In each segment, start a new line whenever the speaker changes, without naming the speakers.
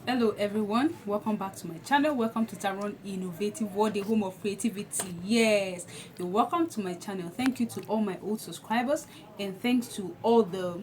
Hello everyone, welcome back to my channel. Welcome to Taron Innovative World, the home of creativity. Yes, you're welcome to my channel. Thank you to all my old subscribers, and thanks to all the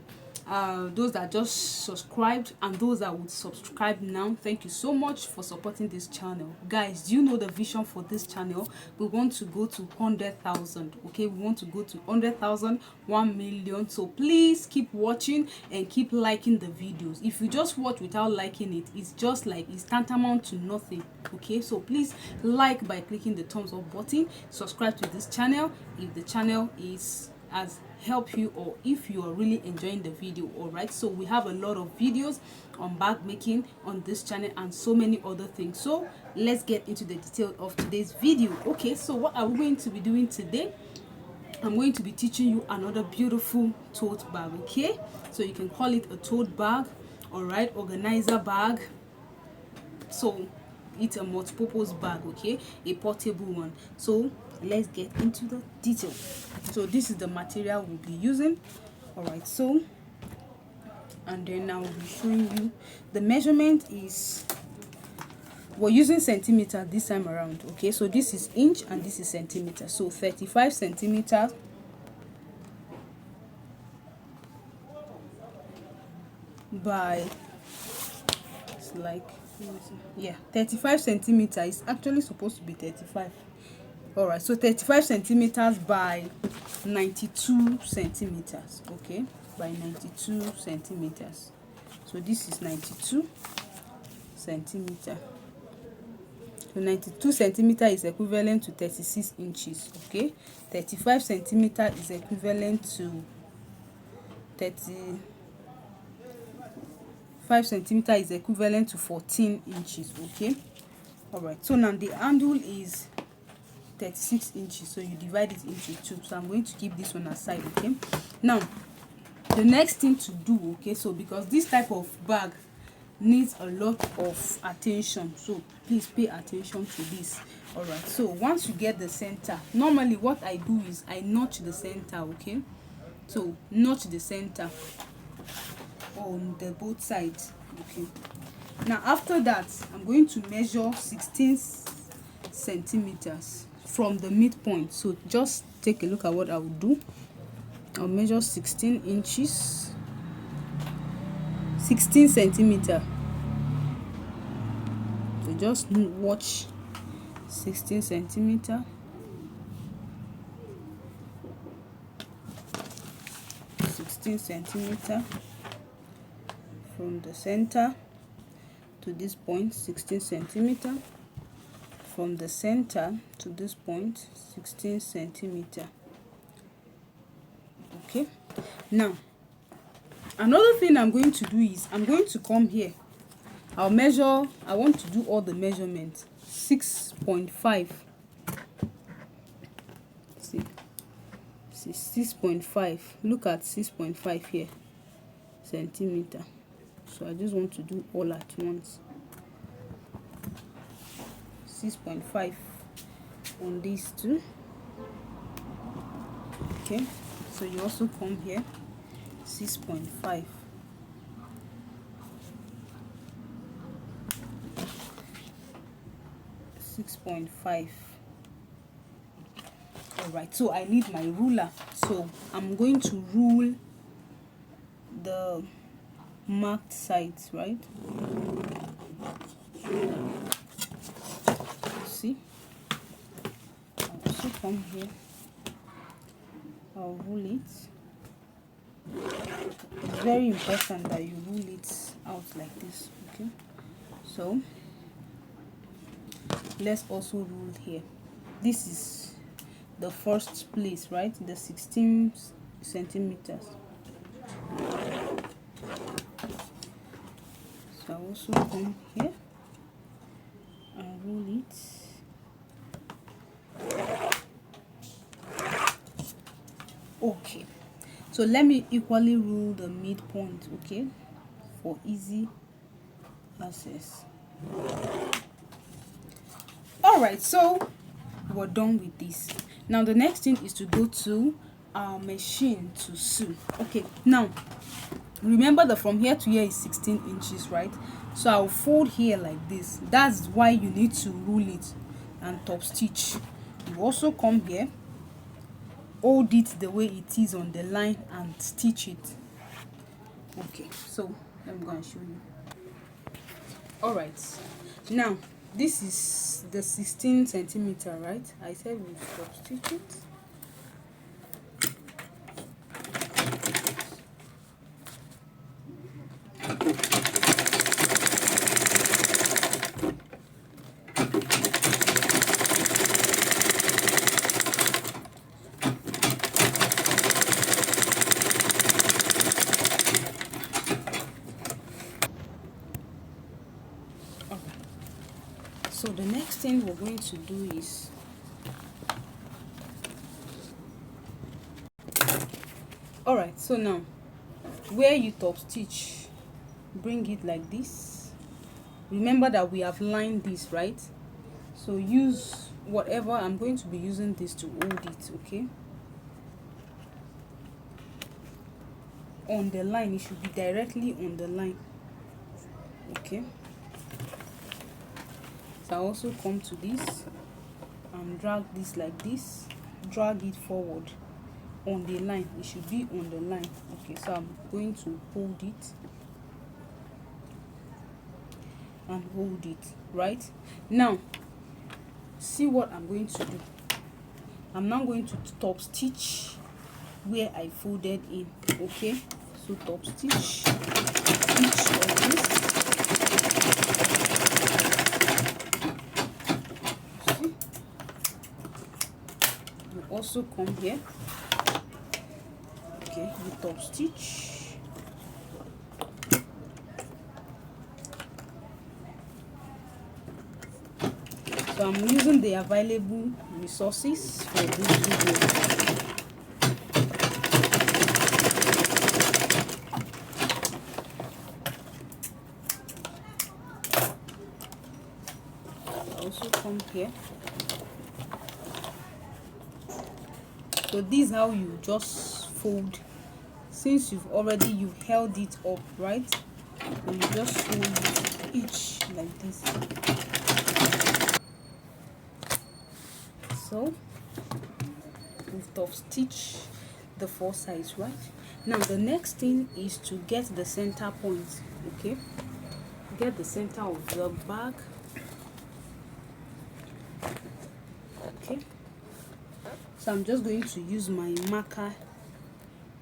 those that just subscribed and those that would subscribe now. Thank you so much for supporting this channel. Guys, do you know the vision for this channel? We want to go to 100,000. Okay, we want to go to 100,000, 1 million. So please keep watching and keep liking the videos. If you just watch without liking it, it's just like it's tantamount to nothing. Okay, so please like by clicking the thumbs up button. Subscribe to this channel if the channel is as help you, or if you are really enjoying the video. All right, so we have a lot of videos on bag making on this channel and so many other things. So let's get into the detail of today's video. Okay, so what are we going to be doing today? I'm going to be teaching you another beautiful tote bag. Okay, so you can call it a tote bag, all right, organizer bag. So it's a multi-purpose bag, okay, a portable one. So let's get into the detail. So this is the material we'll be using. All right, so and then I will be showing you the measurement. Is we're using centimeter this time around. Okay, so this is inch and this is centimeter. So 35 centimeters by, it's like, yeah, 35 centimeter is actually supposed to be 35. All right, so 35 centimeters by 92 centimeters. Okay, by 92 centimeters. So this is 92 centimeter. So 92 centimeter is equivalent to 36 inches. Okay, 35 centimeter is equivalent to 35 centimeter is equivalent to 14 inches. Okay, all right, so now the handle is 36 inches, so you divide it into 2. So I'm going to keep this one aside. Okay, now the next thing to do, okay, so because this type of bag needs a lot of attention, so please pay attention to this. All right, so once you get the center, normally what I do is I notch the center. Okay, so notch the center on the both sides. Okay, now after that I'm going to measure 16 centimeters from the midpoint. So just take a look at what I will do. I'll measure 16 inches, 16 centimeter. So just watch 16 centimeter, 16 centimeter from the center to this point, 16 centimeter from the center to this point, 16 centimeter. Okay, now another thing I'm going to do is I'm going to come here. I'll measure, I want to do all the measurements. 6.5. See 6.5. Look at 6.5 here centimeter. So I just want to do all at once. 6.5 on these two. Okay, so you also come here, 6.5. 6.5. All right, so I need my ruler, so I'm going to rule the marked sides, right? See, I'll also come here, I'll rule it. It's very important that you rule it out like this. Okay, so let's also rule here. This is the first place, right? The 16 centimeters. So I'll also come here and rule it. Okay, so let me equally rule the midpoint, okay, for easy access. All right, so we're done with this. Now the next thing is to go to our machine to sew. Okay, now remember that from here to here is 16 inches, right? So I'll fold here like this. That's why you need to rule it and top stitch. You also come here, hold it the way it is on the line and stitch it. Okay, so I'm going to show you. All right, now this is the 16 centimeter, right? I said we top stitch it. So the next thing we're going to do is alright, so now where you top stitch, bring it like this. Remember that we have lined this, right? So use whatever. I'm going to be using this to hold it, okay? On the line, it should be directly on the line, okay? So I also come to this and drag this like this, drag it forward on the line. It should be on the line. Okay, so I'm going to hold it and hold it right now. See what I'm going to do. I'm now going to top stitch where I folded in, okay? So top stitch each of this. See? You also come here, okay? You top stitch. So I'm using the available resources for this video. I also come here. So this is how you just fold. Since you've held it up, right? So you just fold each like this. So we've top stitch the four sides, right? Now the next thing is to get the center point, okay? Get the center of the bag, okay? So I'm just going to use my marker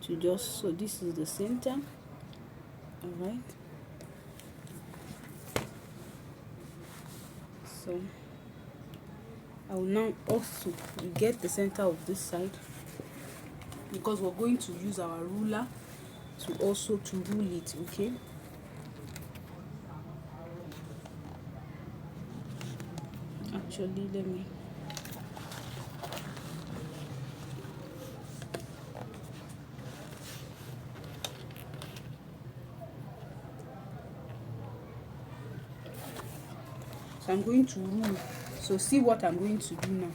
to just, so this is the center, all right? So I will now also get the center of this side, because we're going to use our ruler to also to rule it, okay? Actually, let me, so I'm going to rule. So see what I'm going to do now.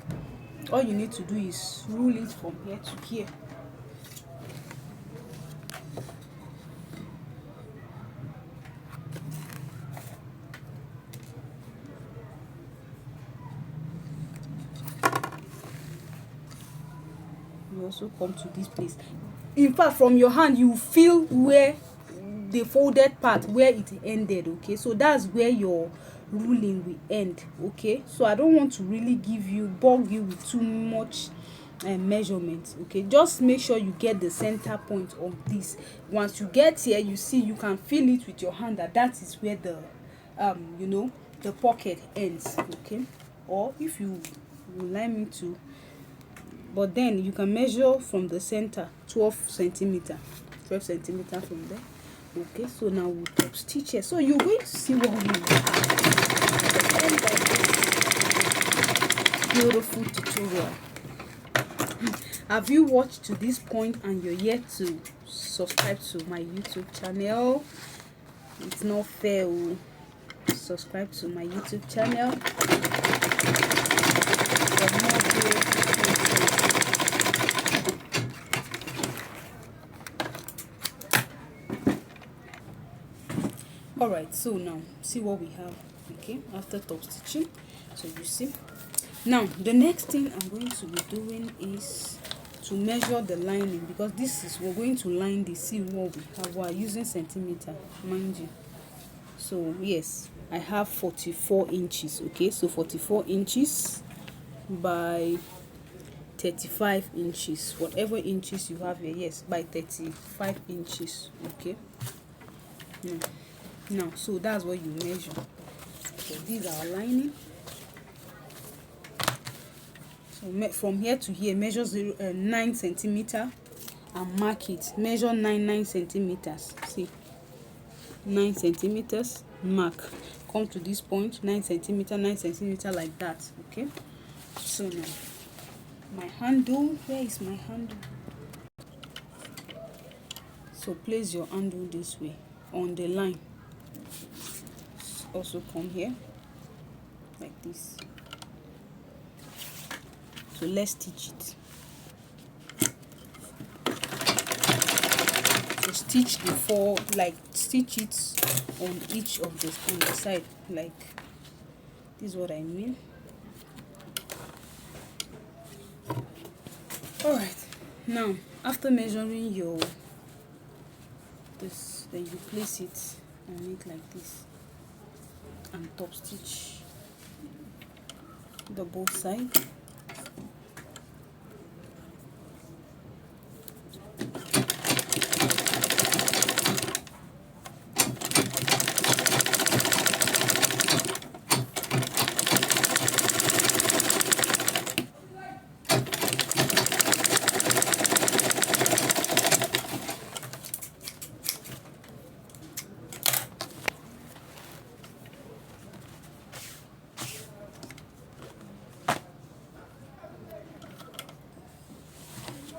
All you need to do is rule it from here to here. You also come to this place. In fact, from your hand you feel where the folded part, where it ended, okay? So that's where your ruling will end, okay? So I don't want to really bug you with too much measurements, okay? Just make sure you get the center point of this. Once you get here, you see, you can feel it with your hand that is where the you know, the pocket ends, okay? Or if you would like me to, but then you can measure from the center 12 centimeter from there, okay? So now we'll top stitch it. So you're going to see what we have at the end of this beautiful tutorial. Have you watched to this point and you're yet to subscribe to my YouTube channel? It's not fair. Subscribe to my YouTube channel for more videos. All right, so now see what we have. Okay, after top stitching, so you see now the next thing I'm going to be doing is to measure the lining, because this is, we're going to line the seam what we have. We're using centimeter, mind you. So yes, I have 44 inches. Okay, so 44 inches by 35 inches, whatever inches you have here. Yes, by 35 inches. Okay, now so that's what you measure. So these are our lining. So from here to here, measure 9 centimeter and mark it. Measure 9 centimeters. See, 9 centimeters, mark. Come to this point, 9 centimeter, 9 centimeter, like that. Okay, so now my handle, where is my handle? So place your handle this way on the line. Also come here like this. So let's stitch it. So stitch the four, like stitch it on each of the on the side, like this is what I mean. All right, now after measuring your this, then you place it on it like this and top stitch the both sides.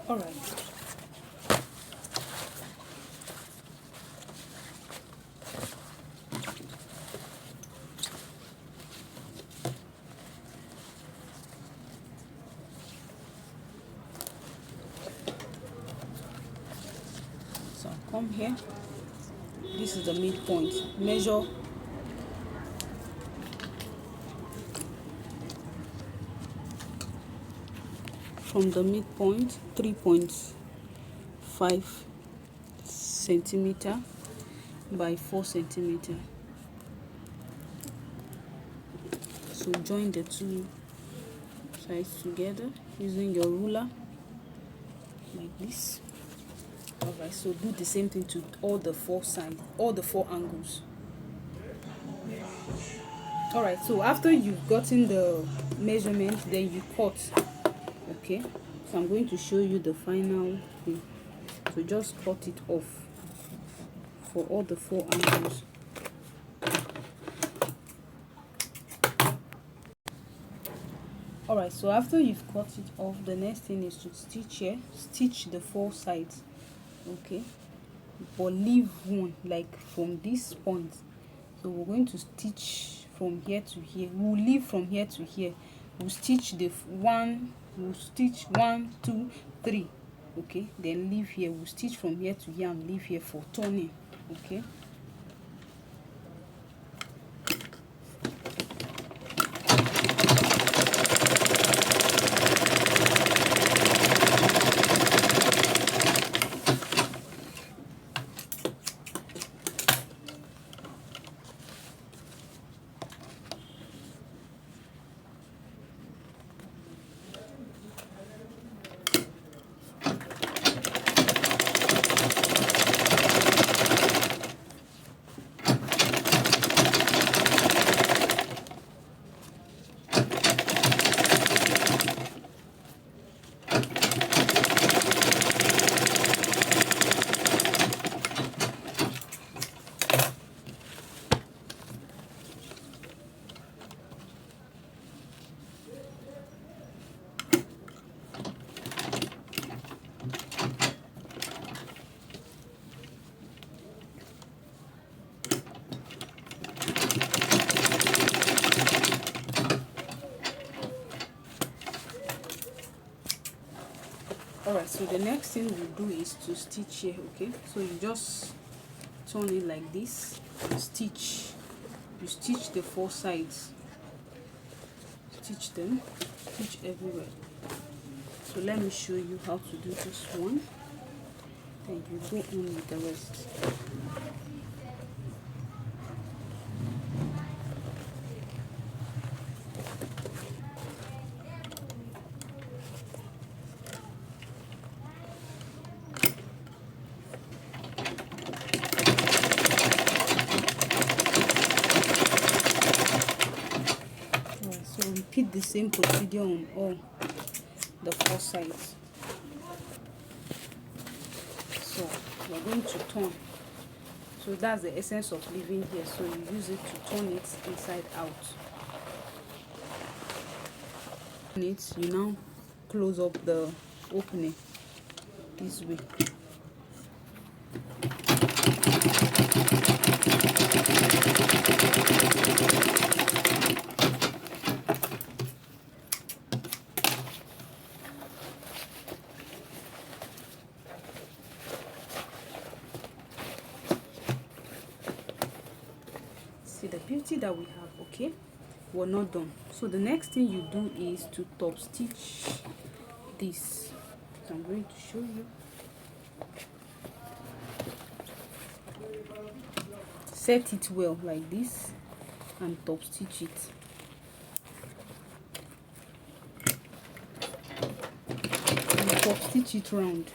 All right. So come here. This is the midpoint. Measure from the midpoint 3.5 centimeter by 4 centimeter. So join the two sides together using your ruler like this. Alright, so do the same thing to all the four sides, all the four angles. Alright, so after you've gotten the measurement, then you cut. Okay, so I'm going to show you the final thing. So just cut it off for all the four angles. Alright, so after you've cut it off, the next thing is to stitch here. Stitch the four sides. Okay, but leave one, like from this point. So we're going to stitch from here to here. We'll leave from here to here. We'll stitch the one. We'll stitch 1, 2, 3. Okay, then leave here. We'll stitch from here to here and leave here for turning. Okay. Alright, so the next thing we do is to stitch here. Okay, so you just turn it like this stitch. You stitch the 4 sides, stitch them, stitch everywhere. So let me show you how to do this one, then you go on with the rest. So repeat the same procedure on all the 4 sides. So we're going to turn. So that's the essence of leaving here. So you use it to turn it inside out. You now close up the opening this way. See the beauty that we have. Okay, we're not done. So the next thing you do is to top stitch this. So I'm going to show you. Set it well like this and top stitch it. And top stitch it round.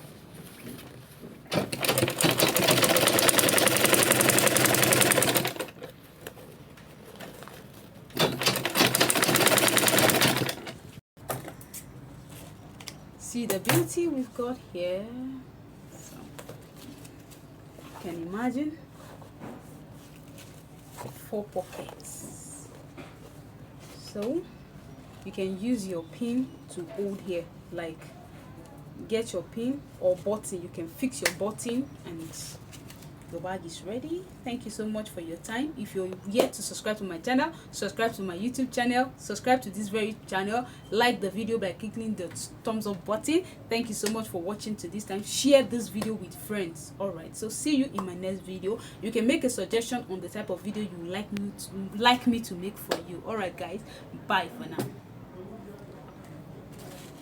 See the beauty we've got here. So you can imagine 4 pockets. So you can use your pin to hold here, like get your pin or button. You can fix your button and your bag is ready. Thank you so much for your time. If you're yet to subscribe to my channel, subscribe to my YouTube channel, subscribe to this very channel, like the video by clicking the thumbs up button. Thank you so much for watching to this time. Share this video with friends. All right, so see you in my next video. You can make a suggestion on the type of video you like me to make for you. All right guys, bye for now.